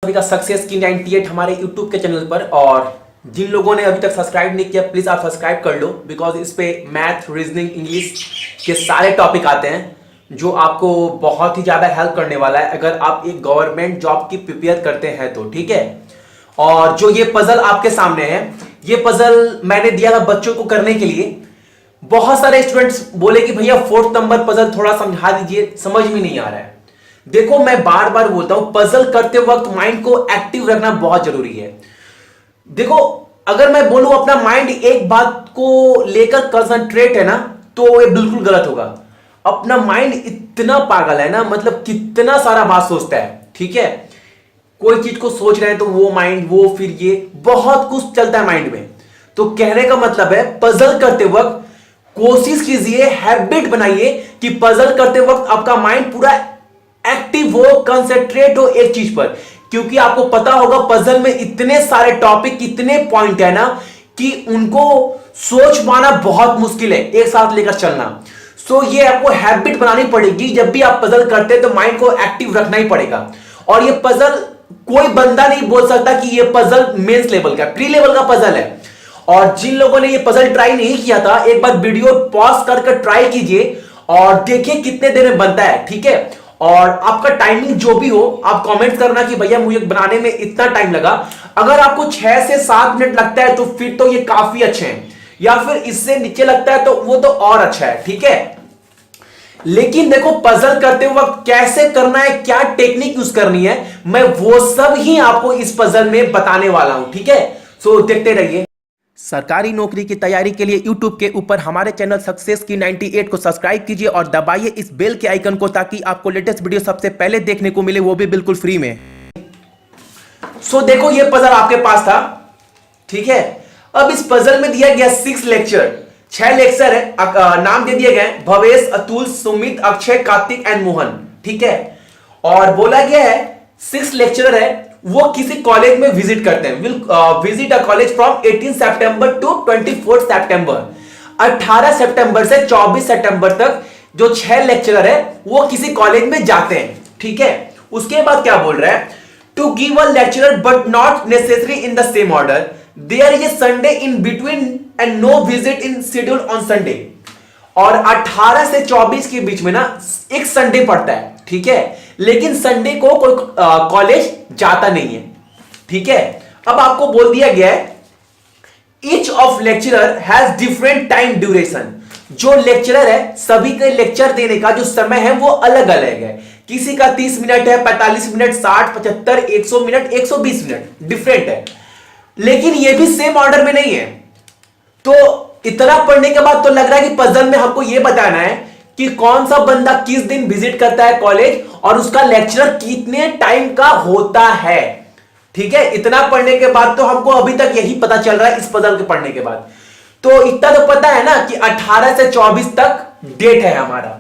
सभी का सक्सेस की 98 हमारे YouTube के चैनल पर। और जिन लोगों ने अभी तक सब्सक्राइब नहीं किया प्लीज आप सब्सक्राइब कर लो, बिकॉज इस पे मैथ, रीजनिंग, इंग्लिश के सारे टॉपिक आते हैं जो आपको बहुत ही ज्यादा हेल्प करने वाला है अगर आप एक गवर्नमेंट जॉब की प्रिपेयर करते हैं तो। ठीक है। और जो ये पजल आपके सामने है, ये पजल मैंने दिया था बच्चों को करने के लिए। बहुत सारे स्टूडेंट्स बोले कि भैया 4th नंबर पजल थोड़ा समझा दीजिए, समझ में नहीं आ रहा है। देखो मैं बार बार बोलता हूं, पजल करते वक्त माइंड को एक्टिव रखना बहुत जरूरी है। देखो अगर मैं बोलूं अपना माइंड एक बात को लेकर कंसंट्रेट है ना, तो ये बिल्कुल गलत होगा। अपना माइंड इतना पागल है ना, मतलब कितना सारा बात सोचता है। ठीक है। कोई चीज को सोच रहे हैं तो वो माइंड, वो फिर ये बहुत कुछ चलता है माइंड में। तो कहने का मतलब है पजल करते वक्त कोशिश कीजिए, हैबिट बनाइए कि पजल करते वक्त आपका माइंड पूरा एक्टिव हो, कंसंट्रेट हो एक चीज पर। क्योंकि आपको पता होगा पजल में इतने सारे टॉपिक, इतने पॉइंट है ना कि उनको सोच पाना बहुत मुश्किल है एक साथ लेकर चलना। सो ये आपको हैबिट बनानी पड़ेगी। जब भी आप पजल करते हैं तो माइंड को एक्टिव रखना ही पड़ेगा। और ये पजल कोई बंदा नहीं बोल सकता कि ये पजल मेंस लेवल का, प्री लेवल का पजल है। और जिन लोगों ने ये पजल ट्राई नहीं किया था, एक बार वीडियो पॉज करके ट्राई कीजिए और देखिए कितने देर में बनता है। ठीक है। और आपका टाइमिंग जो भी हो, आप कमेंट करना कि भैया मुझे बनाने में इतना टाइम लगा। अगर आपको 6 से 7 मिनट लगता है तो फिर तो ये काफी अच्छे हैं, या फिर इससे नीचे लगता है तो वो तो और अच्छा है। ठीक है। लेकिन देखो पजल करते वक्त कैसे करना है, क्या टेक्निक यूज करनी है, मैं वो सब ही आपको इस पजल में बताने वाला हूं। ठीक है। सो देखते रहिए। सरकारी नौकरी की तैयारी के लिए YouTube के ऊपर हमारे चैनल सक्सेस की 98 को सब्सक्राइब कीजिए और दबाइए इस बेल के आइकन को, ताकि आपको लेटेस्ट वीडियो सबसे पहले देखने को मिले, वो भी बिल्कुल फ्री में। सो देखो ये पजल आपके पास था। ठीक है। अब इस पजल में दिया गया 6 लेक्चर, 6 लेक्चर है। नाम दे दिए गए भवेश, अतुल, सुमित, अक्षय, कार्तिक एंड मोहन। ठीक है। और बोला गया है 6 लेक्चरर है, वो किसी कॉलेज में विजिट करते हैं। Will visit a college from 18 September to 24 September. 18 सितंबर से 24 सितंबर तक जो 6 लेक्चरर है वो किसी कॉलेज में जाते हैं। ठीक है। उसके बाद क्या बोल रहा है, to give a lecturer but not necessary in the same order, there is a Sunday in between and no visit in schedule on Sunday. और 18 से 24 के बीच में ना एक संडे पड़ता है। ठीक है। लेकिन संडे को कोई कॉलेज जाता नहीं है। ठीक है। अब आपको बोल दिया गया है each of lecturer has different time duration. जो लेक्चरर है सभी के लेक्चर देने का जो समय है वो अलग अलग है। किसी का 30 मिनट है, 45 मिनट, 60, 75, 100 मिनट, 120 मिनट, डिफरेंट है। लेकिन ये भी सेम ऑर्डर में नहीं है। तो इतना पढ़ने के बाद तो लग रहा है कि पजल में हमको यह बताना है कि कौन सा बंदा किस दिन विजिट करता है कॉलेज और उसका लेक्चरर कितने टाइम का होता है। ठीक है। इतना पढ़ने के बाद तो हमको अभी तक यही पता चल रहा है इस पजल के पढ़ने के बाद। तो इतना तो पता है ना कि 18 से 24 तक डेट है हमारा।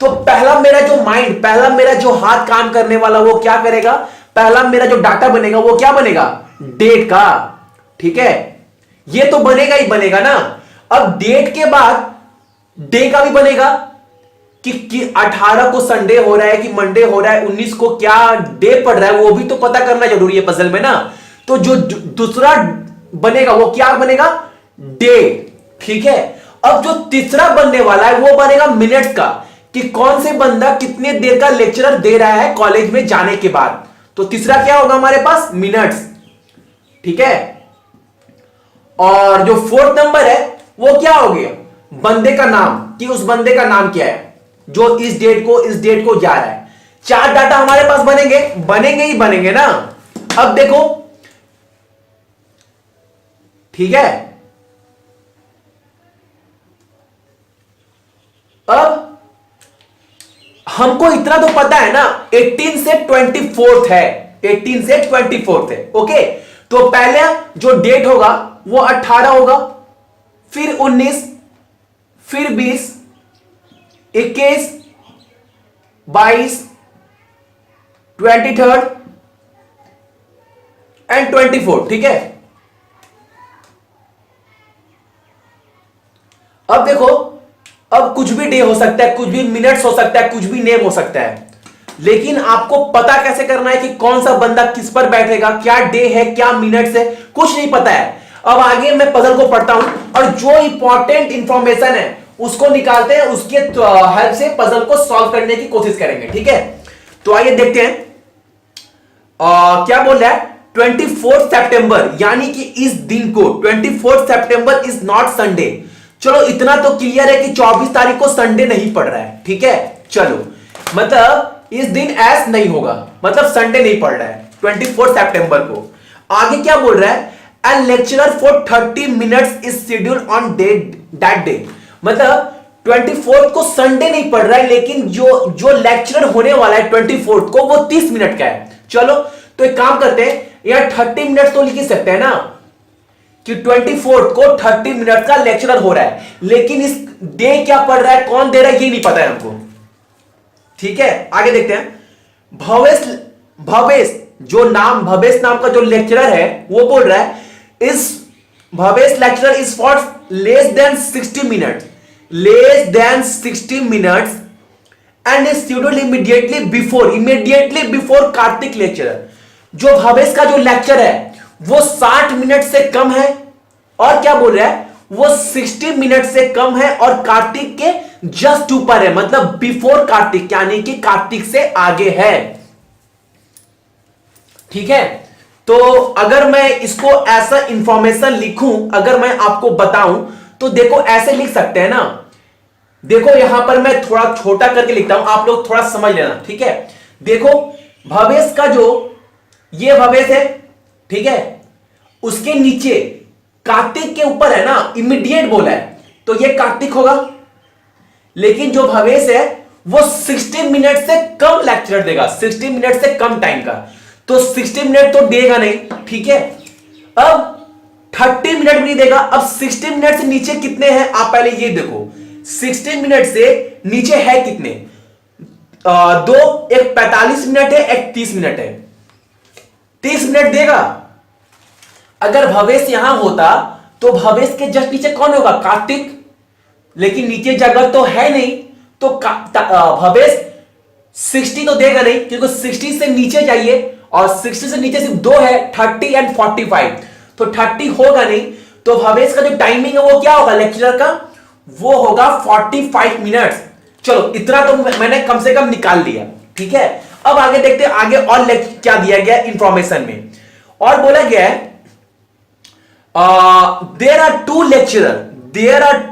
तो पहला मेरा जो माइंड, पहला मेरा जो हाथ काम करने वाला वो क्या करेगा, पहला मेरा जो डाटा बनेगा वो क्या बनेगा, डेट का। ठीक है। ये तो बनेगा ही बनेगा ना। अब डेट के बाद डे का भी बनेगा कि 18 को संडे हो रहा है कि मंडे हो रहा है, 19 को क्या डे पड़ रहा है वो भी तो पता करना जरूरी है पजल में ना। तो जो दूसरा बनेगा वो क्या बनेगा, डे। ठीक है। अब जो तीसरा बनने वाला है वो बनेगा मिनट्स का, कि कौन से बंदा कितने देर का लेक्चरर दे रहा है कॉलेज में जाने के बाद। तो तीसरा क्या होगा हमारे पास, मिनट्स। ठीक है। और जो 4th नंबर है वो क्या हो गया, बंदे का नाम, कि उस बंदे का नाम क्या है जो इस डेट को जा रहा है। 4 डाटा हमारे पास बनेंगे ही बनेंगे ना। अब देखो। ठीक है। अब हमको इतना तो पता है ना 18 से 24 है, 18 से 24 है। ओके। तो पहले जो डेट होगा वो 18 होगा, फिर 19, फिर 20, 21, 22, 23 एंड 24। ठीक है। अब देखो, अब कुछ भी डे हो सकता है, कुछ भी मिनट्स हो सकता है, कुछ भी नेम हो सकता है। लेकिन आपको पता कैसे करना है कि कौन सा बंदा किस पर बैठेगा, क्या डे है, क्या मिनट्स है, कुछ नहीं पता है। अब आगे मैं पजल को पढ़ता हूं और जो इंपॉर्टेंट इंफॉर्मेशन है उसको निकालते हैं, उसके हेल्प से पजल को सॉल्व करने की कोशिश करेंगे। ठीक है, तो आइए देखते हैं क्या बोल रहा है। 24 सितंबर यानी कि इस दिन को 24 सितंबर इज नॉट संडे। चलो इतना तो क्लियर है कि 24 तारीख को संडे नहीं पड़ रहा है। ठीक है, चलो मतलब इस दिन ऐस नहीं होगा, मतलब संडे नहीं पड़ रहा है 24 सितंबर को। आगे क्या बोल रहा है, ए lecturer for 30 minutes is scheduled on that day. मतलब 24 को संडे नहीं पड़ रहा है, लेकिन जो लेक्चरर होने वाला है 24 को वो 30 मिनट का है। चलो तो एक काम करते हैं, यार 30 मिनट तो लिख ही सकते हैं ना कि 24 को 30 मिनट का लेक्चरर हो रहा है, लेकिन इस डे क्या पड़ रहा है, कौन दे रहा है, ये नहीं पता है हमको। ठीक है, आगे देखते हैं। भवेश भवेश नाम का जो लेक्चरर है वो बोल रहा है इस Bhavesh lecturer is for less than 60 minutes and is scheduled immediately before Kartik lecturer. जो भवेश का जो लेक्चर है वो 60 मिनट से कम है, और क्या बोल रहा है, वो 60 मिनट से कम है और कार्तिक के जस्ट ऊपर है, मतलब बिफोर कार्तिक यानी कि कार्तिक से आगे है। ठीक है, तो अगर मैं इसको ऐसा इंफॉर्मेशन लिखूं, अगर मैं आपको बताऊं तो देखो ऐसे लिख सकते हैं ना। देखो यहां पर मैं थोड़ा छोटा करके लिखता हूं, आप लोग थोड़ा समझ लेना। ठीक है, देखो भवेश का जो ये भवेश है, ठीक है, उसके नीचे कार्तिक के ऊपर है ना, इमीडिएट बोला है तो ये कार्तिक होगा। लेकिन जो भवेश है वो 60 मिनट से कम लेक्चर देगा, 60 मिनट से कम टाइम का, तो 60 मिनट तो देगा नहीं। ठीक है, अब 30 मिनट भी नहीं देगा। अब 60 मिनट से नीचे कितने हैं, आप पहले ये देखो, 60 मिनट से नीचे है कितने, दो, एक 45 मिनट है, एक 30 मिनट है। 30 मिनट देगा। अगर भवेश यहां होता तो भवेश के जस्ट नीचे कौन होगा, कार्तिक, लेकिन नीचे जगह तो है नहीं, तो भवेश 60 तो देगा नहीं, क्योंकि 60 से नीचे चाहिए और 60 से नीचे सिर्फ दो है, 30 एंड 45, तो 30 होगा नहीं। तो भवेश का जो टाइमिंग है वो क्या होगा लेक्चरर का, वो होगा 45 मिनट्स। चलो इतना तो मैंने कम से कम निकाल लिया। ठीक है, अब आगे देखते हैं आगे और क्या दिया गया इंफॉर्मेशन में। और बोला गया है there are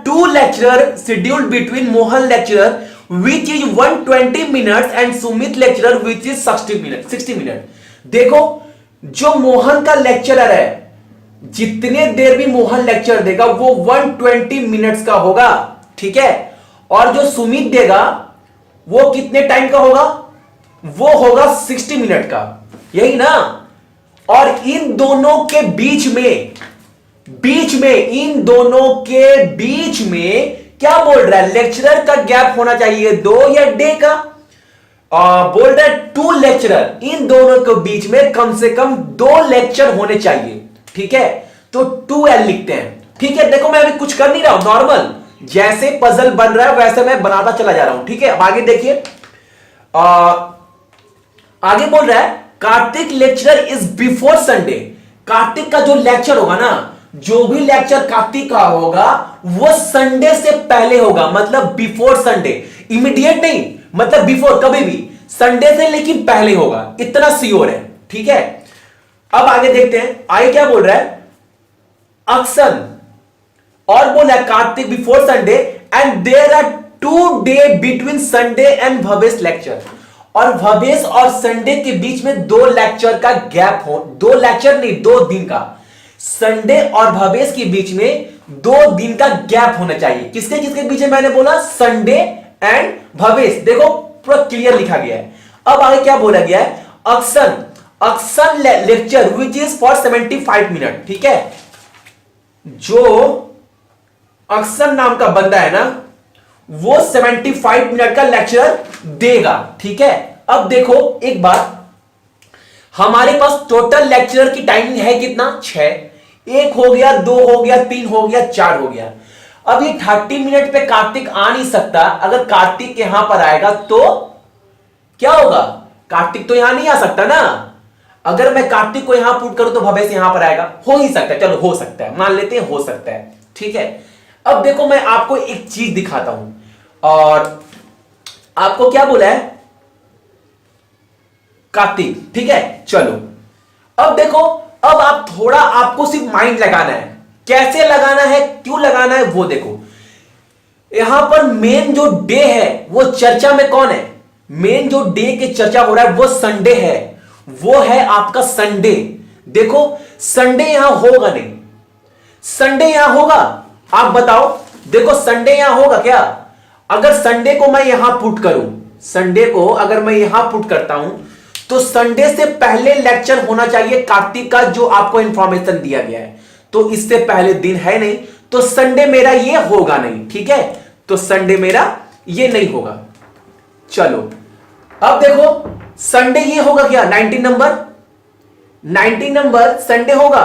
two lecturer scheduled between Mohan lecturer which is 120 minutes and Sumit lecturer which is 60 minute. देखो जो मोहन का लेक्चरर है, जितने देर भी मोहन लेक्चर देगा वो 120 मिनट्स का होगा। ठीक है, और जो सुमित देगा वो कितने टाइम का होगा, वो होगा 60 मिनट का, यही ना। और इन दोनों के बीच में इन दोनों के बीच में क्या बोल रहा है, लेक्चरर का गैप होना चाहिए 2 या डे का। बोल रहा है 2 लेक्चरर, इन दोनों के बीच में कम से कम 2 लेक्चर होने चाहिए। ठीक है, तो 2L लिखते हैं। ठीक है, देखो मैं अभी कुछ कर नहीं रहा हूं, नॉर्मल जैसे पजल बन रहा है वैसे मैं बनाता चला जा रहा हूं। ठीक है, अब आगे देखिए, आगे बोल रहा है Kartik lecturer is before Sunday. Kartik का जो लेक्चर होगा ना, जो भी लेक्चर कार्तिक का होगा वो संडे से पहले होगा, मतलब बिफोर संडे, इमीडिएट नहीं, मतलब बिफोर, कभी भी संडे से लेकिन पहले होगा, इतना श्योर है। ठीक है, अब आगे देखते हैं आगे क्या बोल रहा है, अक्सन और बोला Kartik before Sunday and there are 2 day between Sunday and Bhavesh lecture. और भवेश और संडे के बीच में 2 लेक्चर का गैप हो, 2 लेक्चर नहीं, 2 दिन का, संडे और भवेश के बीच में 2 दिन का गैप होना चाहिए। किसके किसके बीच में, मैंने बोला संडे एंड भवेश, देखो पूरा क्लियर लिखा गया है। अब आगे क्या बोला गया है, auction lecture which is for 75 minute. ठीक है, जो अक्सन नाम का बंदा है ना वो 75 मिनट का लेक्चर देगा। ठीक है, अब देखो एक बात, हमारे पास टोटल लेक्चरर की टाइमिंग है कितना, 6, 1 हो गया, 2 हो गया, 3 हो गया, 4 हो गया। अब ये 30 मिनट पे कार्तिक आ नहीं सकता, अगर कार्तिक यहां पर आएगा तो क्या होगा? कार्तिक तो यहां नहीं आ सकता ना। अगर मैं कार्तिक को यहां पुट करूं तो भवेश यहां पर आएगा। हो ही सकता है, चलो हो सकता है, मान लेते हैं हो सकता है। ठीक है, अब देखो मैं आपको एक चीज दिखाता हूं, और आपको क्या बोला है? कार्तिक। ठीक है, चलो अब देखो, अब आप थोड़ा, आपको सिर्फ माइंड लगाना है। कैसे लगाना है, क्यों लगाना है, वो देखो। यहां पर मेन जो डे है वो चर्चा में कौन है? मेन जो डे के चर्चा हो रहा है वो संडे है, वो है आपका संडे। देखो संडे यहां होगा नहीं, संडे यहां होगा? आप बताओ, देखो संडे यहां होगा क्या? अगर संडे को मैं यहां पुट करूं, संडे को अगर मैं यहां पुट करता हूं, तो संडे से पहले लेक्चर होना चाहिए कार्तिक का, जो आपको इंफॉर्मेशन दिया गया है। तो इससे पहले दिन है नहीं, तो संडे मेरा ये होगा नहीं। ठीक है, तो संडे मेरा ये नहीं होगा। चलो अब देखो, संडे ये होगा क्या? 19 नंबर, 19 नंबर संडे होगा।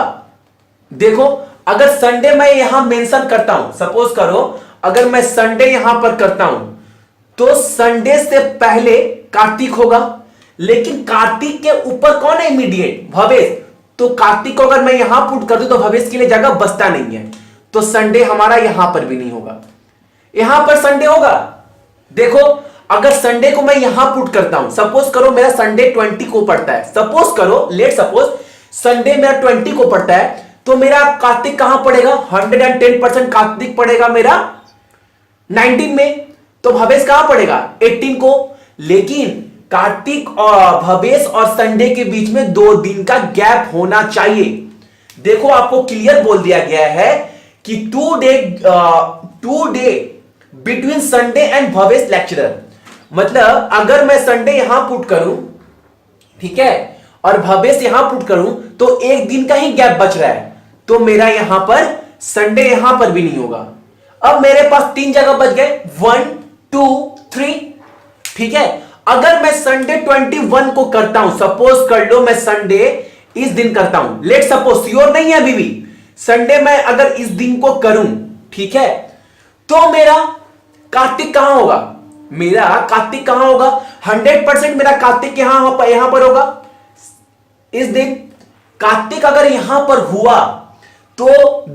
देखो अगर संडे मैं यहां मेंशन करता हूं, सपोज करो अगर मैं संडे यहां पर करता हूं, तो संडे से पहले कार्तिक होगा, लेकिन कार्तिक के ऊपर कौन है इमीडिएट? भवेश। तो कार्तिक को अगर मैं यहां पुट कर दूं तो भवेश के लिए जगह बचता नहीं है, तो संडे हमारा यहां पर भी नहीं होगा। यहां पर संडे होगा? देखो अगर संडे को मैं यहां पुट करता हूं, सपोज करो मेरा संडे 20 को पड़ता है, सपोज करो, लेट सपोज संडे मेरा 20 को पड़ता है, तो मेरा कार्तिक कहां पड़ेगा? 110% कार्तिक पड़ेगा मेरा 19 में, तो भवेश कहां पड़ेगा? 18 को। लेकिन कार्तिक और भवेश और संडे के बीच में 2 दिन का गैप होना चाहिए। देखो आपको क्लियर बोल दिया गया है कि 2 day between Sunday and Bhavesh lecturer. मतलब अगर मैं संडे यहां पुट करूं, ठीक है, और भवेश यहां पुट करूं, तो 1 दिन का ही गैप बच रहा है, तो मेरा यहां पर संडे यहां पर भी नहीं होगा। अब मेरे पास 3 जगह बच गए, 1 2 3। ठीक है, अगर मैं संडे 21 को करता हूं, सपोज कर लो मैं संडे इस दिन करता हूं, लेट सपोज, श्योर नहीं है अभी भी, संडे मैं अगर इस दिन को करूं, ठीक है, तो मेरा कार्तिक कहां होगा? मेरा कार्तिक कहां होगा? 100% मेरा कार्तिक यहां पर होगा। इस दिन कार्तिक अगर यहां पर हुआ तो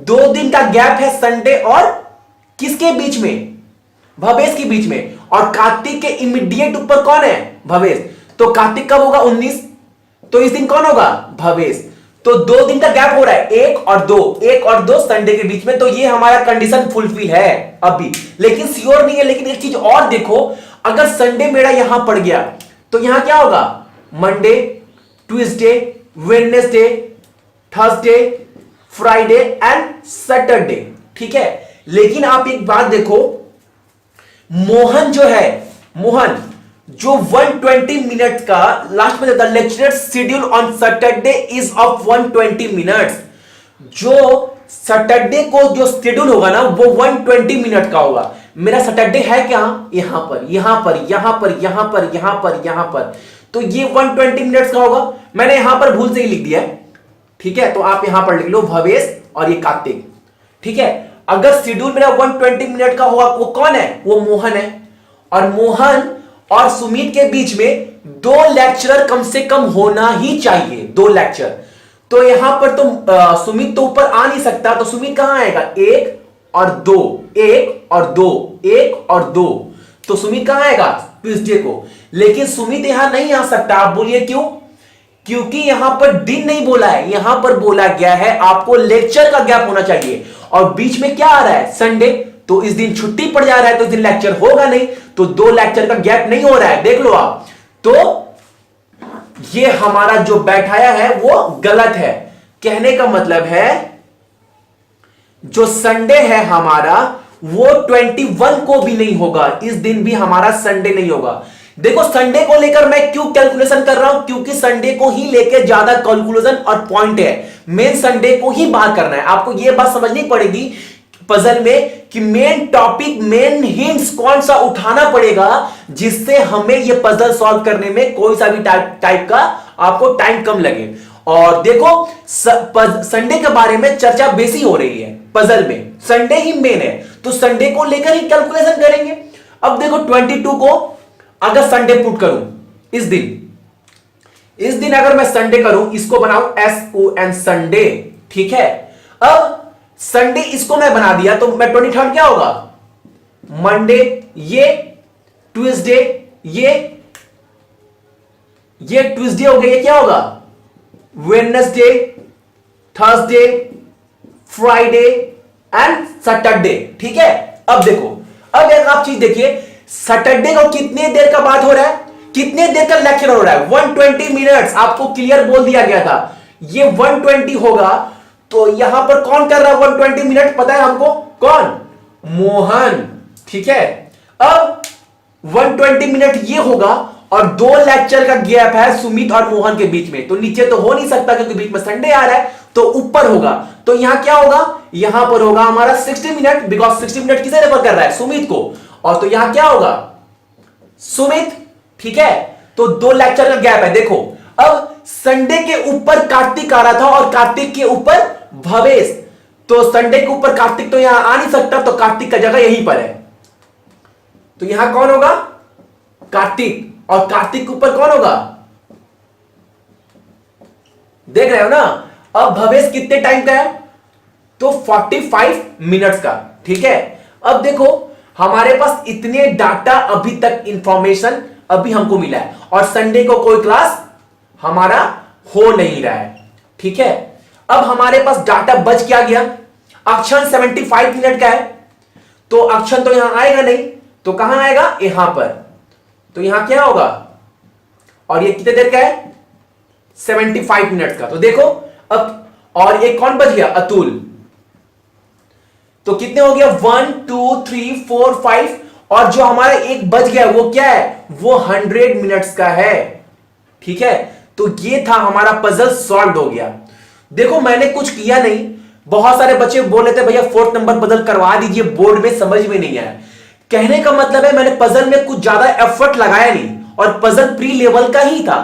2 दिन का गैप है संडे और किसके बीच में? भवेश के बीच में। और कार्तिक के इमीडिएट ऊपर कौन है? भवेश। तो कार्तिक कब होगा? 19। तो इस दिन कौन होगा? भवेश। तो 2 दिन का गैप हो रहा है, 1 और 2 संडे के बीच में। तो ये हमारा कंडीशन फुलफिल है अभी, लेकिन श्योर नहीं है। लेकिन एक चीज और देखो, अगर संडे मेरा यहां पड़ गया तो यहां क्या होगा? Monday, Tuesday, Wednesday, Thursday, Friday and Saturday. ठीक है, लेकिन आप एक बात देखो, मोहन जो है, मोहन जो 120 मिनट का लास्ट में देता, lecture schedule on Saturday is of 120 minutes. जो सैटरडे को जो शेड्यूल होगा ना, वो 120 मिनट का होगा। मेरा सैटरडे है क्या? यहां पर, यहां पर, यहां पर, यहां पर, यहां पर, यहां पर। तो ये 120 मिनट्स का होगा। मैंने यहां पर भूल से ही लिख दिया है, ठीक है, तो आप यहां पर लिख लो भवेश और ये कार्तिक। ठीक है, अगर शेड्यूल मेरा 120 मिनट का होगा, वो कौन है? वो मोहन है। और मोहन और सुमित के बीच में 2 लेक्चरर कम से कम होना ही चाहिए, 2 लेक्चर। तो यहां पर तो सुमित तो ऊपर आ नहीं सकता, तो सुमित कहां आएगा? 1 और 2, 1 और 2, 1 और 2। तो सुमित कहां आएगा? ट्यूसडे को। लेकिन सुमित यहां नहीं आ सकता। आप बोलिए क्यों? क्योंकि यहां पर दिन नहीं बोला है, यहां पर बोला गया है आपको लेक्चर का गैप होना चाहिए। और बीच में क्या आ रहा है? संडे। तो इस दिन छुट्टी पड़ जा रहा है, तो इस दिन लेक्चर होगा नहीं, तो 2 लेक्चर का गैप नहीं हो रहा है, देख लो आप। तो ये हमारा जो बैठाया है वो गलत है। कहने का मतलब है जो संडे है हमारा, वो 21 को भी नहीं होगा, इस दिन भी हमारा संडे नहीं होगा। देखो संडे को लेकर मैं क्यों कैलकुलेशन कर रहा हूं? क्योंकि संडे को ही लेकर ज्यादा कैलकुलेशन और पॉइंट है। मेन संडे को ही बात करना है। आपको यह बात समझनी पड़ेगी पजल में कि मेन टॉपिक, मेन हिंट्स कौन सा उठाना पड़ेगा, जिससे हमें यह पजल सॉल्व करने में कोई सा भी टाइप का आपको टाइम कम लगे। और देखो संडे के बारे में चर्चा बेसी हो रही है पजल में, संडे ही मेन है, तो संडे को लेकर ही कैलकुलेशन करेंगे। अब देखो 22 को अगर संडे पुट करूं, इस दिन अगर मैं संडे करूं, इसको बनाऊं SON संडे, ठीक है। अब संडे इसको मैं बना दिया तो मैं 23rd क्या होगा, मंडे, ये ट्यूसडे, ये ट्यूसडे हो गया, ये क्या होगा, Wednesday, Thursday, Friday and Saturday, ठीक है। अब देखो, अब एक आप चीज देखिए, सैटरडे को कितने देर का बात हो रहा है, कितने देर का लेक्चर हो रहा है, 120 मिनट्स, आपको क्लियर बोल दिया गया था ये 120 होगा। तो यहां पर कौन कर रहा है 120 मिनट, पता है हमको, कौन, मोहन, ठीक है। अब 120 मिनट ये होगा और 2 लेक्चर का गैप है सुमित और मोहन के बीच में, तो नीचे तो हो नहीं सकता क्योंकि बीच में संडे आ रहा है, तो ऊपर होगा। तो यहां क्या होगा, यहां पर होगा हमारा 60 मिनट, बिकॉज 60 मिनट किसे रेफर कर रहा है, सुमित को, और तो यहां क्या होगा, सुमित, ठीक है। तो 2 लेक्चर का गैप है। देखो अब संडे के ऊपर कार्तिक आ रहा था और कार्तिक के ऊपर भवेश, तो संडे के ऊपर कार्तिक तो यहां आ नहीं सकता, तो कार्तिक का जगह यहीं पर है, तो यहां कौन होगा, कार्तिक, और कार्तिक के ऊपर कौन होगा, देख रहे हो ना। अब भवेश कितने टाइम का है, तो 45 मिनट्स का, ठीक है। अब देखो हमारे पास इतने डाटा, अभी तक इंफॉर्मेशन अभी हमको मिला है, और संडे को कोई क्लास हमारा हो नहीं रहा है, ठीक है। अब हमारे पास डाटा बच क्या गया, अक्षर 75 मिनट का है, तो अक्षर तो यहां आएगा नहीं, तो कहां आएगा, यहां पर, तो यहां क्या होगा, और ये कितने देर का है, 75 मिनट का। तो देखो अब, और एक कौन बच गया, अतुल, तो कितने हो गया, 1 2 3 4 5, और जो हमारा एक बच गया वो क्या है, वो 100 मिनट्स का है, ठीक है। तो ये था हमारा पजल, सॉल्व हो गया। देखो मैंने कुछ किया नहीं, बहुत सारे बच्चे बोल रहे थे भैया 4th नंबर पजल करवा दीजिए, बोर्ड में समझ में नहीं आया। कहने का मतलब है मैंने पजल में कुछ ज्यादा एफर्ट लगाया नहीं, और पजल प्री लेवल का ही था।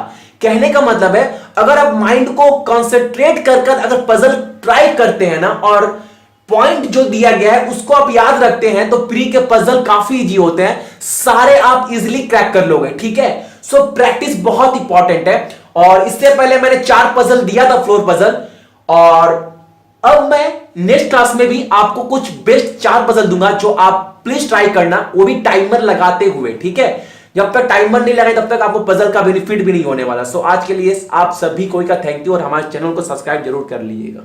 कहने का मतलब है अगर आप माइंड को कंसंट्रेट कर अगर पजल ट्राई करते हैं ना, और पॉइंट जो दिया गया है उसको आप याद रखते हैं, तो प्री के पजल काफी इजी होते हैं, सारे आप इजीली क्रैक कर लोगे, ठीक है। सो प्रैक्टिस बहुत इंपॉर्टेंट है। और इससे पहले मैंने 4 पजल दिया था, फ्लोर पजल, और अब मैं नेक्स्ट क्लास में भी आपको कुछ बेस्ट 4 पजल दूंगा, जो आप प्लीज ट्राई करना, वो भी टाइमर लगाते हुए, ठीक है। जब तक टाइमर नहीं लगाए तब तक आपको पजल का बेनिफिट भी नहीं होने वाला। सो आज के लिए आप सभी कोई का थैंक यू, और हमारे चैनल को सब्सक्राइब जरूर कर लीजिएगा।